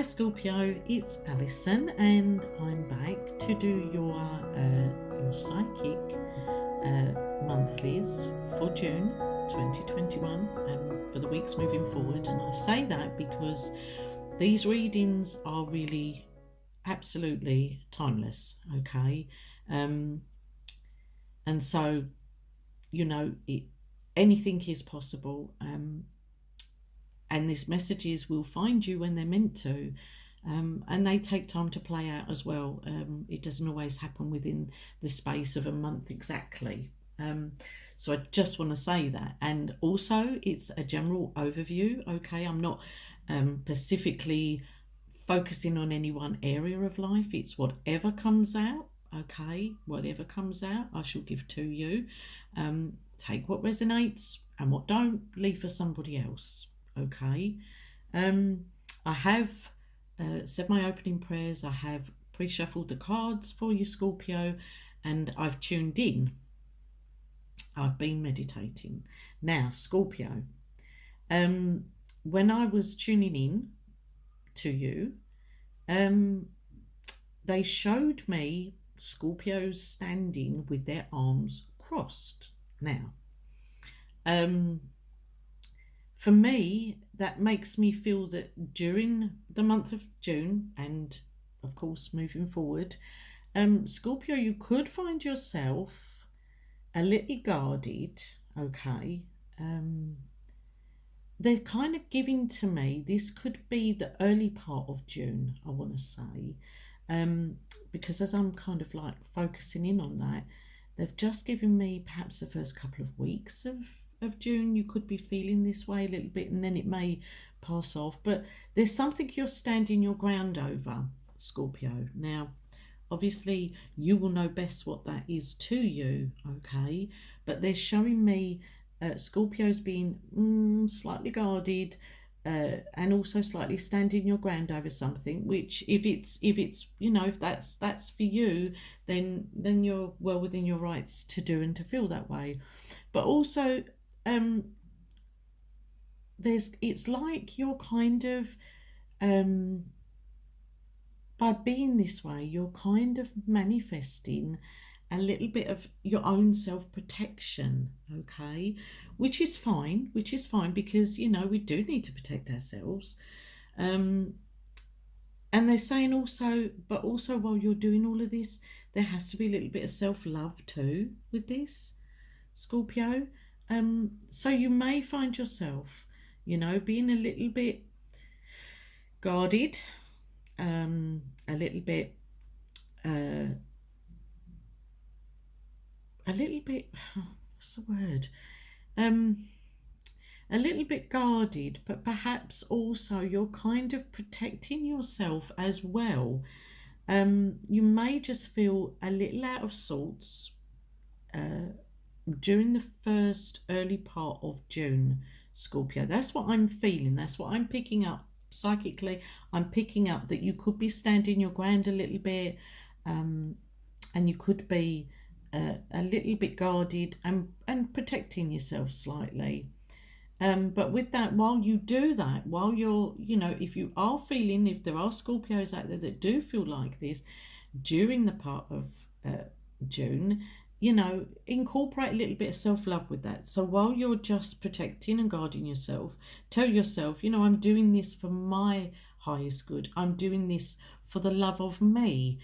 Scorpio, it's Alison and I'm back to do your psychic monthlies for June 2021 and for the weeks moving forward. And I say that because these readings are really absolutely timeless, okay? And so, anything is possible. And these messages will find you when they're meant to, and they take time to play out as well. It doesn't always happen within the space of a month exactly. So I just want to say that. And also, it's a general overview, okay? I'm not specifically focusing on any one area of life. It's whatever comes out, okay? Whatever comes out, I shall give to you. Take what resonates and what don't, leave for somebody else. Okay, I have said my opening prayers. I have pre-shuffled the cards for you, Scorpio, and I've tuned in. I've been meditating. Now, Scorpio, when I was tuning in to you, they showed me Scorpios standing with their arms crossed. Now, for me, that makes me feel that during the month of June and, of course, moving forward, Scorpio, you could find yourself a little guarded, okay? They're kind of giving to me, this could be the early part of June, I want to say, because as I'm kind of like focusing in on that, they've just given me perhaps the first couple of weeks of June. You could be feeling this way a little bit and then it may pass off, but there's something you're standing your ground over, Scorpio. Now, obviously you will know best what that is to you, okay? But they're showing me Scorpio's being slightly guarded, and also slightly standing your ground over something, which if it's if that's for you, then you're well within your rights to do and to feel that way. But also it's like you're kind of by being this way, you're kind of manifesting a little bit of your own self-protection, okay? Which is fine because we do need to protect ourselves. And they're saying also while you're doing all of this, there has to be a little bit of self-love too with this, Scorpio. So you may find yourself, being a little bit guarded, a little bit what's the word? A little bit guarded, but perhaps also you're kind of protecting yourself as well. You may just feel a little out of sorts during the first early part of June, Scorpio. That's what I'm feeling. That's what I'm picking up psychically. I'm picking up that you could be standing your ground a little bit, and you could be a little bit guarded and protecting yourself slightly. But with that, while you do that, while you're, if you are feeling, if there are Scorpios out there that do feel like this during the part of June, incorporate a little bit of self-love with that. So while you're just protecting and guarding yourself, tell yourself, I'm doing this for my highest good. I'm doing this for the love of me.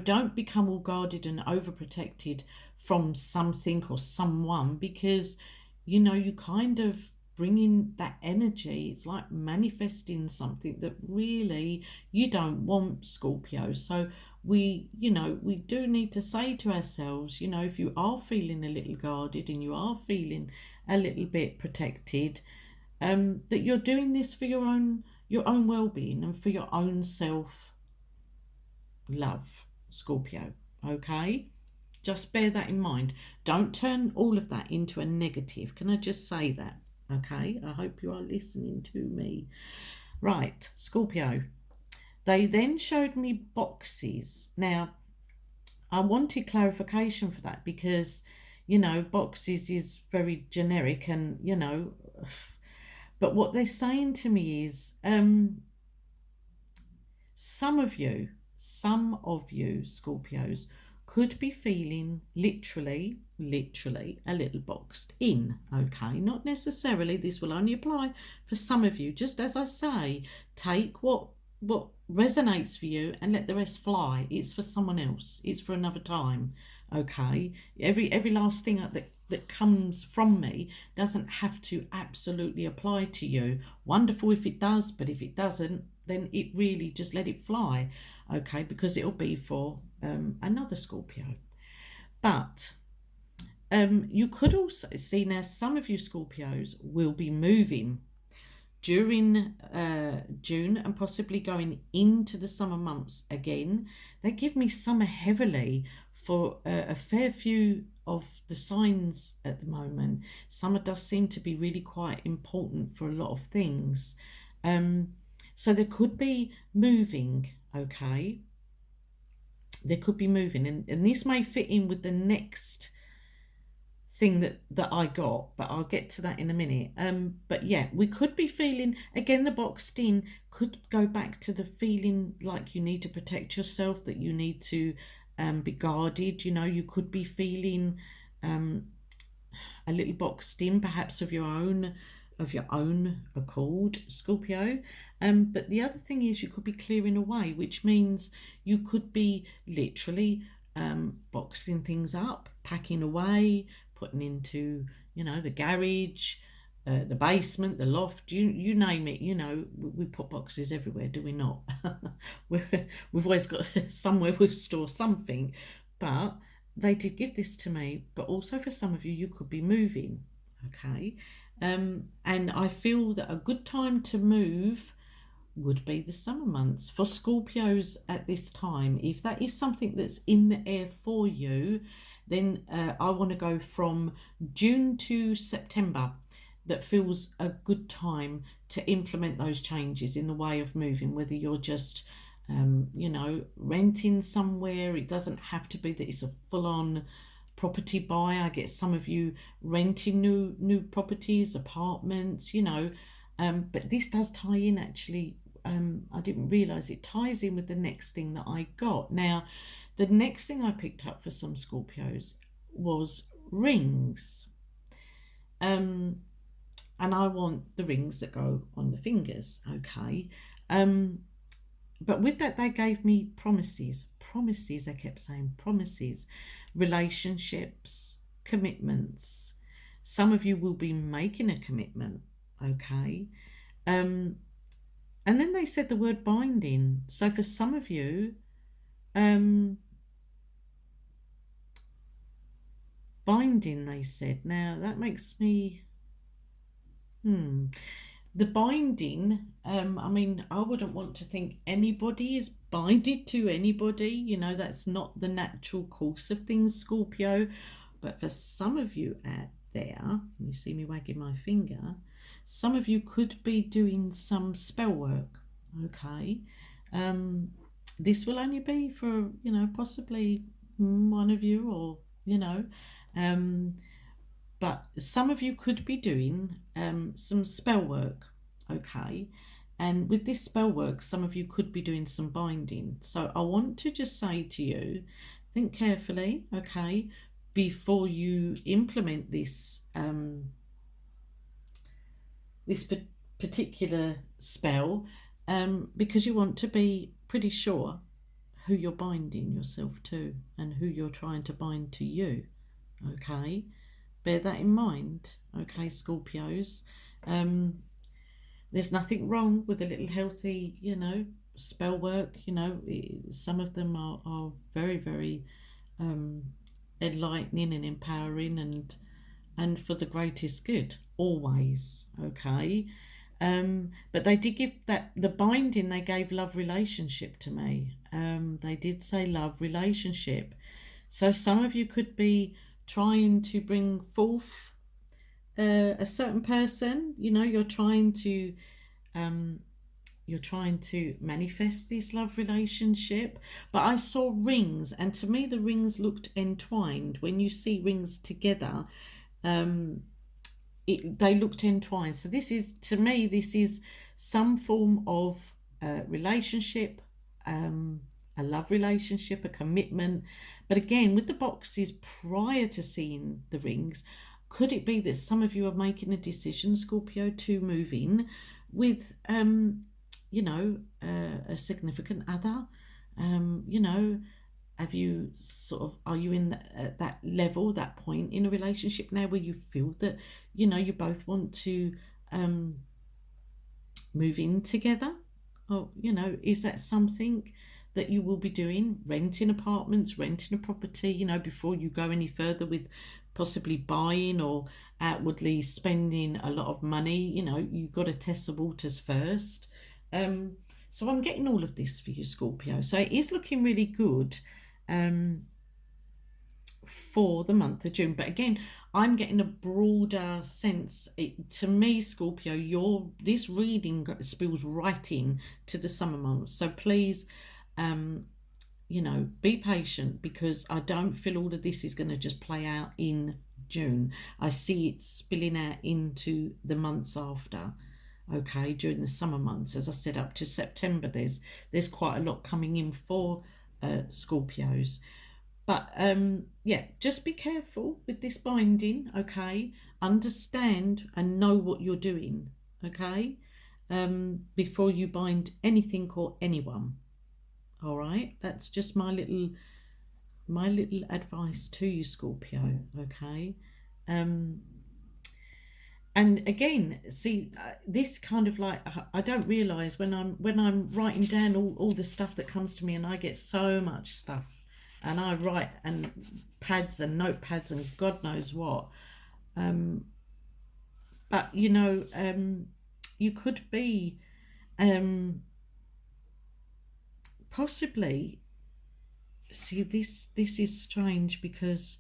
Don't become all guarded and overprotected from something or someone, because, you kind of bring in that energy. It's like manifesting something that really you don't want, Scorpio. So we do need to say to ourselves, if you are feeling a little guarded and you are feeling a little bit protected, that you're doing this for your own well-being and for your own self-love, Scorpio, okay? Just bear that in mind. Don't turn all of that into a negative. Can I just say that? Okay, I hope you are listening to me. Right, Scorpio. They then showed me boxes. Now, I wanted clarification for that because, boxes is very generic and, but what they're saying to me is some of you, Scorpios, could be feeling literally a little boxed in. Okay, not necessarily, this will only apply for some of you. Just as I say, take what resonates for you and let the rest fly. It's for someone else, it's for another time. Okay, every last thing that comes from me doesn't have to absolutely apply to you. Wonderful if it does, but if it doesn't, then it really just let it fly. Okay, because it'll be for another Scorpio. But you could also see now some of you Scorpios will be moving during June and possibly going into the summer months again. They give me summer heavily for a fair few of the signs at the moment. Summer does seem to be really quite important for a lot of things. So there could be moving, okay? There could be moving, and this may fit in with the next thing that I got, but I'll get to that in a minute. But yeah, we could be feeling, again, the boxed in could go back to the feeling like you need to protect yourself, that you need to be guarded. You know, you could be feeling a little boxed in, perhaps of your own accord, Scorpio. But the other thing is you could be clearing away, which means you could be literally boxing things up, packing away, putting into, you know, the garage, the basement, the loft, you name it. You know, we put boxes everywhere, do we not? We've always got somewhere we store something. But they did give this to me, but also for some of you, you could be moving, okay? And I feel that a good time to move would be the summer months for Scorpios at this time. If that is something that's in the air for you, then I want to go from June to September. That feels a good time to implement those changes in the way of moving, whether you're just you know, renting somewhere. It doesn't have to be that it's a full-on property buy. I get some of you renting new properties, apartments, you know, but this does tie in actually. I didn't realize it ties in with the next thing that I got. Now, the next thing I picked up for some Scorpios was rings. And I want the rings that go on the fingers, okay? But with that, they gave me promises. I kept saying promises, relationships, commitments. Some of you will be making a commitment, okay? And then they said the word binding. So for some of you, binding, they said. Now, that makes me... The binding, I mean, I wouldn't want to think anybody is binded to anybody. You know, that's not the natural course of things, Scorpio. But for some of you out there, you see me wagging my finger, some of you could be doing some spell work, okay? This will only be for, you know, possibly one of you, or, you know, but some of you could be doing some spell work, okay? And with this spell work, some of you could be doing some binding. So I want to just say to you, think carefully, okay, before you implement this this particular spell, because you want to be pretty sure who you're binding yourself to and who you're trying to bind to you, okay? Bear that in mind, okay, Scorpios. There's nothing wrong with a little healthy, you know, spell work. You know, some of them are very, very enlightening and empowering, and for the greatest good, always, okay? But they did give that, the binding, they gave love relationship to me. They did say love relationship. So some of you could be trying to bring forth a certain person. You know, you're trying to manifest this love relationship. But I saw rings, and to me the rings looked entwined. When you see rings together, they looked entwined. So this is, to me, this is some form of relationship a love relationship, a commitment. But again, with the boxes prior to seeing the rings, could it be that some of you are making a decision, Scorpio, to move in with, a significant other? Have you are you in that level, that point in a relationship now where you feel that, you both want to move in together? Or, is that something that you will be doing? Renting apartments, renting a property, before you go any further with possibly buying or outwardly spending a lot of money. You've got to test the waters first. So I'm getting all of this for you, Scorpio. So it is looking really good for the month of June. But again, I'm getting a broader sense. To me, Scorpio, this reading spills right in to the summer months. So please, be patient, because I don't feel all of this is going to just play out in June. I see it spilling out into the months after. Okay, during the summer months, as I said, up to September, there's quite a lot coming in for Scorpios. But just be careful with this binding, okay? Understand and know what you're doing, okay? Before you bind anything or anyone. All right, that's just my little advice to you, Scorpio, okay? And again, see, this kind of like, I don't realise when I'm writing down all the stuff that comes to me, and I get so much stuff, and I write and pads and notepads and God knows what. But you could be possibly. See, this is strange, because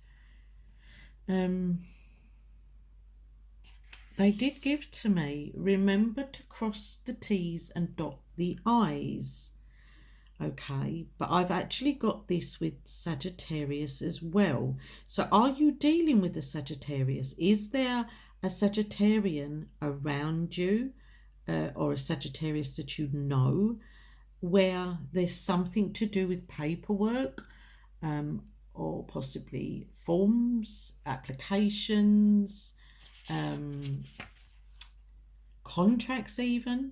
they did give to me, remember to cross the T's and dot the I's. Okay, but I've actually got this with Sagittarius as well. So are you dealing with a Sagittarius? Is there a Sagittarian around you, or a Sagittarius that you know, where there's something to do with paperwork, or possibly forms, applications, contracts even?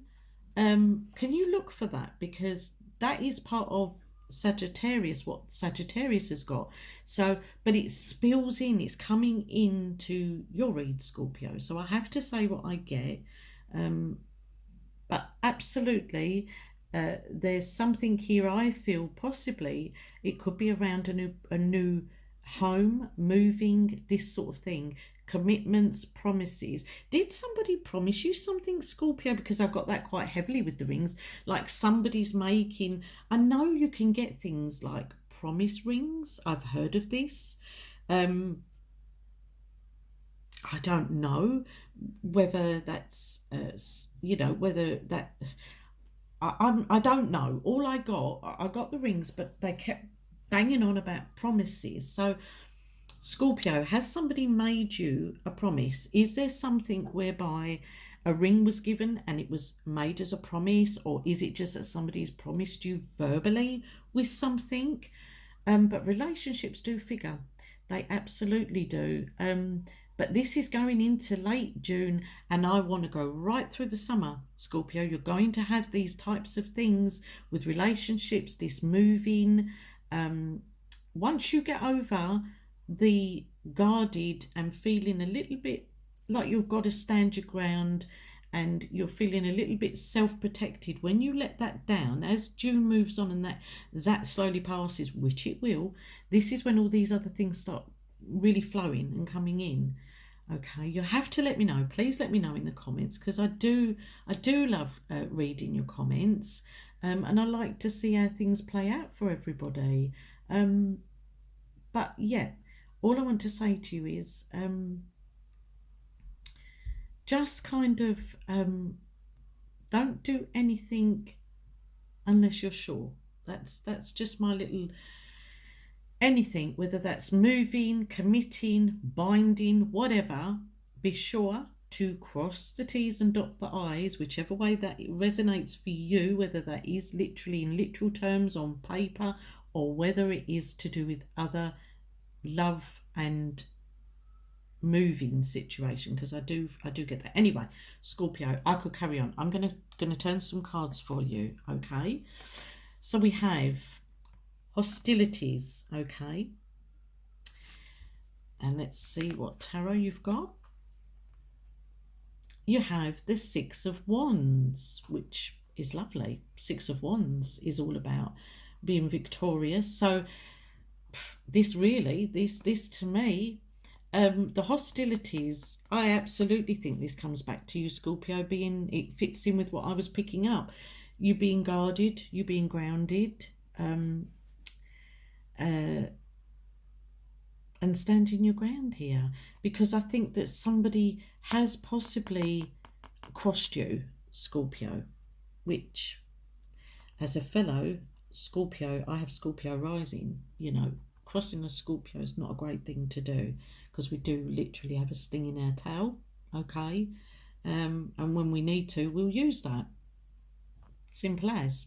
Can you look for that? Because that is part of Sagittarius, what Sagittarius has got. So, but it spills in, it's coming into your read, Scorpio. So I have to say what I get. But absolutely, there's something here. I feel possibly it could be around a new home, moving, this sort of thing, commitments, promises. Did somebody promise you something, Scorpio? Because I've got that quite heavily with the rings, like somebody's making. I know you can get things like promise rings. I've heard of this. I don't know whether that's whether that I don't know. All I got the rings, but they kept banging on about promises. So Scorpio, has somebody made you a promise? Is there something whereby a ring was given and it was made as a promise, or is it just that somebody's promised you verbally with something? But relationships do figure. They absolutely do. But this is going into late June, and I want to go right through the summer, Scorpio. You're going to have these types of things with relationships, this moving. Once you get over the guarded and feeling a little bit like you've got to stand your ground, and you're feeling a little bit self-protected, when you let that down, as June moves on and that slowly passes, which it will, this is when all these other things start really flowing and coming in. Okay, you have to let me know. Please let me know in the comments, because I do love reading your comments, and I like to see how things play out for everybody. But yeah, all I want to say to you is just kind of don't do anything unless you're sure. That's just my little anything, whether that's moving, committing, binding, whatever. Be sure to cross the T's and dot the I's, whichever way that it resonates for you, whether that is literally in literal terms on paper or whether it is to do with other love and moving situation, because I do get that. Anyway, Scorpio, I could carry on. I'm gonna turn some cards for you, okay? So we have hostilities, okay? And let's see what tarot you've got. You have the Six of Wands, which is lovely. Six of Wands is all about being victorious. So this to me, the hostilities, I absolutely think this comes back to you, Scorpio, it fits in with what I was picking up. You being guarded, you being grounded, and standing your ground here, because I think that somebody has possibly crossed you, Scorpio, which, as a fellow Scorpio, I have Scorpio rising, crossing a Scorpio is not a great thing to do, because we do literally have a sting in our tail, okay? And when we need to, we'll use that. Simple as.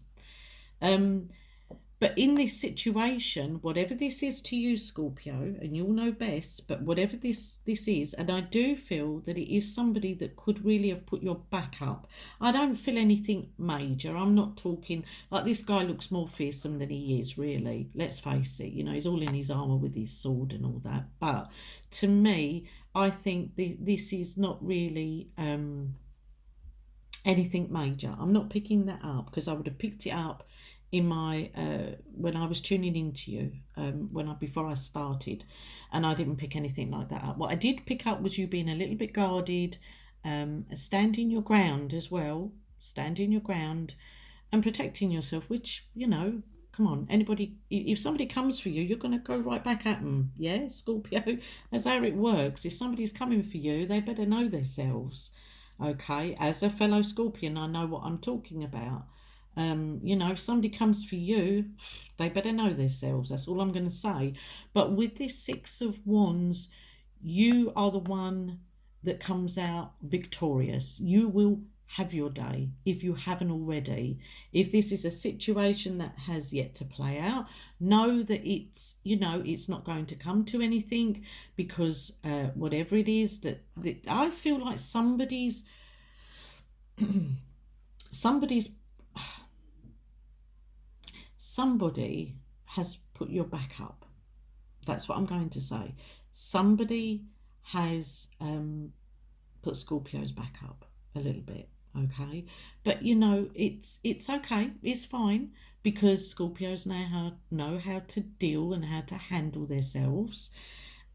But in this situation, whatever this is to you, Scorpio, and you'll know best, but whatever this is, and I do feel that it is somebody that could really have put your back up. I don't feel anything major. I'm not talking, like, this guy looks more fearsome than he is, really. Let's face it, he's all in his armour with his sword and all that. But to me, I think this is not really anything major. I'm not picking that up, because I would have picked it up in my when I was tuning into you before I started, and I didn't pick anything like that up. What I did pick up was you being a little bit guarded, standing your ground as well, standing your ground and protecting yourself, which, come on, anybody, if somebody comes for you, you're going to go right back at them. Yeah, Scorpio, that's how it works. If somebody's coming for you, they better know themselves, okay? As a fellow Scorpion, I know what I'm talking about. If somebody comes for you, they better know themselves. That's all I'm going to say. But with this Six of Wands, you are the one that comes out victorious. You will have your day if you haven't already. If this is a situation that has yet to play out, know that it's not going to come to anything, because whatever it is that I feel like somebody's somebody has put your back up. That's what I'm going to say. Somebody has put Scorpio's back up a little bit, okay? But it's okay, it's fine, because Scorpios now know how to deal and how to handle themselves,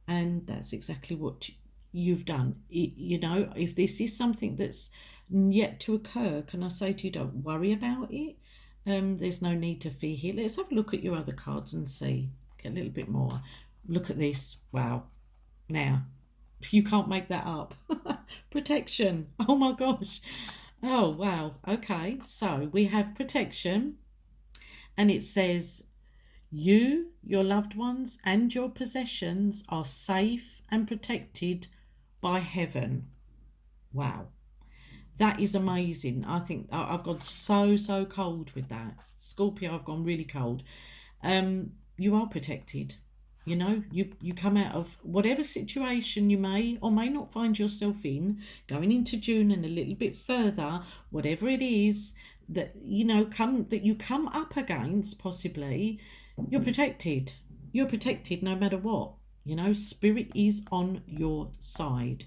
and that's exactly what you've done. If this is something that's yet to occur, can I say to you, don't worry about it. There's no need to fear here. Let's have a look at your other cards and see. Get a little bit more. Look at this. Wow. Now, you can't make that up. Protection. Oh my gosh. Oh, wow. Okay. So we have protection, and it says, you, your loved ones, and your possessions are safe and protected by heaven. Wow. That is amazing. I think I've gone so cold with that. Scorpio, I've gone really cold. You are protected. You come out of whatever situation you may or may not find yourself in, going into June and a little bit further, whatever it is that you come up against, possibly, you're protected. You're protected no matter what. Spirit is on your side.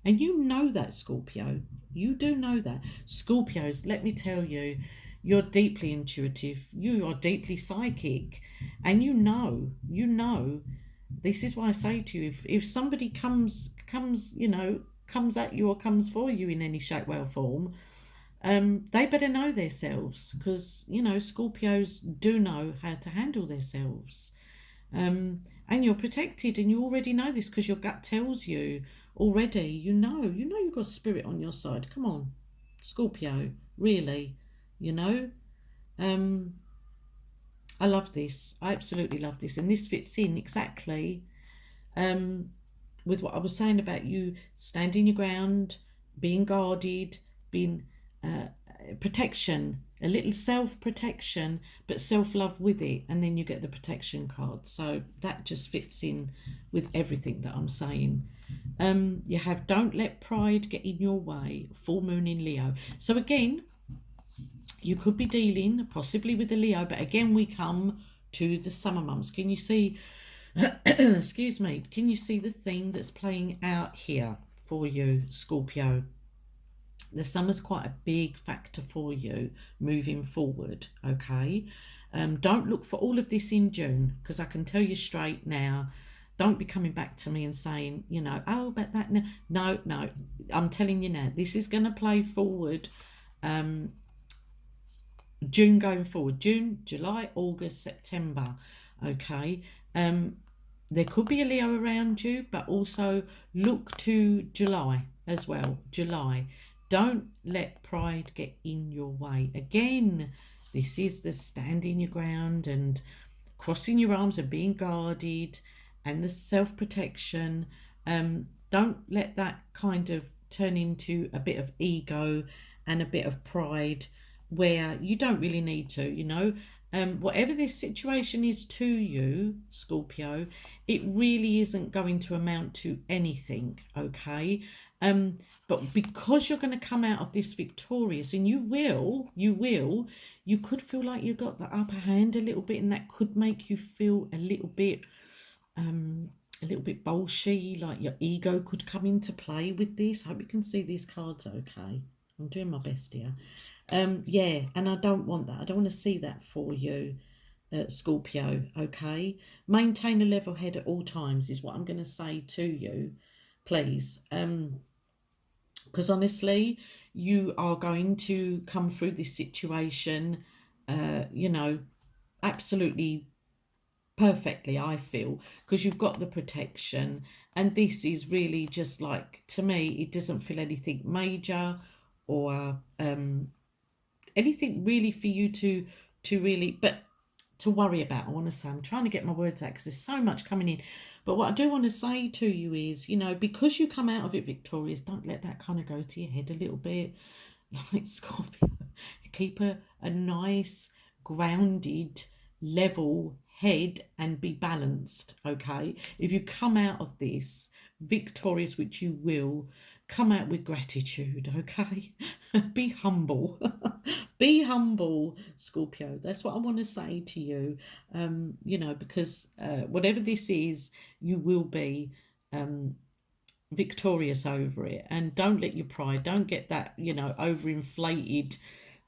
And you know that, Scorpio. You do know that. Scorpios, let me tell you, you're deeply intuitive. You are deeply psychic. And you know, this is why I say to you, if somebody comes at you or comes for you in any shape, way or form, they better know themselves, because, Scorpios do know how to handle themselves. And you're protected, and you already know this, because your gut tells you already. You've got spirit on your side. Come on, Scorpio, really. I love this. I absolutely love this, and this fits in exactly with what I was saying about you standing your ground, being guarded, being protection, a little self-protection, but self-love with it, and then you get the protection card. So that just fits in with everything that I'm saying. You have don't let pride get in your way, full moon in Leo. So again, you could be dealing possibly with the Leo, but again we come to the summer months. Can you see excuse me, can you see the theme that's playing out here for you, Scorpio? The summer's quite a big factor for you moving forward, okay? Don't look for all of this in June, because I can tell you straight now, don't be coming back to me and saying, you know, oh, but that, no, I'm telling you now, this is going to play forward. June going forward, June, July, August, September, okay? There could be a Leo around you, but also look to July as well, July. Don't let pride get in your way. Again, this is the standing your ground and crossing your arms and being guarded and the self-protection. Don't let that kind of turn into a bit of ego and a bit of pride where you don't really need to, you know. Whatever this situation is to you, Scorpio, it really isn't going to amount to anything, okay? But because you're going to come out of this victorious, and you could feel like you got the upper hand a little bit, and that could make you feel a little bit bolshy, like your ego could come into play with this. I hope you can see these cards okay. I'm doing my best here. Yeah, and I don't want that. I don't want to see that for you, Scorpio, okay? Maintain a level head at all times is what I'm going to say to you, please. Because honestly, you are going to come through this situation, you know, absolutely perfectly, I feel, because you've got the protection. And this is really just like, to me, it doesn't feel anything major or anything really for you to really, but to worry about. I want to say, I'm trying to get my words out because there's so much coming in. But what I do want to say to you is, you know, because you come out of it victorious, don't let that kind of go to your head a little bit. Like Scorpio, keep a nice, grounded, level head and be balanced, okay? If you come out of this victorious, which you will, come out with gratitude, okay? Be humble. Be humble, Scorpio. That's what I want to say to you. You know, because whatever this is, you will be victorious over it. And don't let your pride, don't get that, you know, overinflated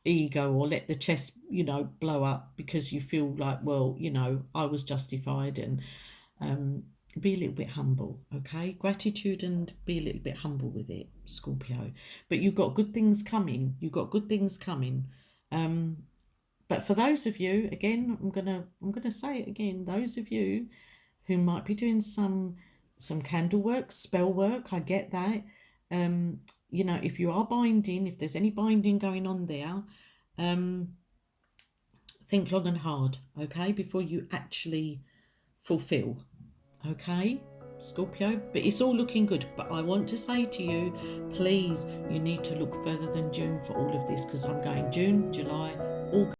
ego, or let the chest, you know, blow up because you feel like, well, you know, I was justified. And be a little bit humble, okay? Gratitude, and be a little bit humble with it, Scorpio. But you've got good things coming. You've got good things coming. But for those of you, again, I'm gonna say it again, those of you who might be doing some candle work, spell work, I get that. You know, if you are binding, if there's any binding going on there, think long and hard, okay, before you actually fulfill, okay, Scorpio? But it's all looking good. But I want to say to you, please, you need to look further than June for all of this, because I'm going June, July, August.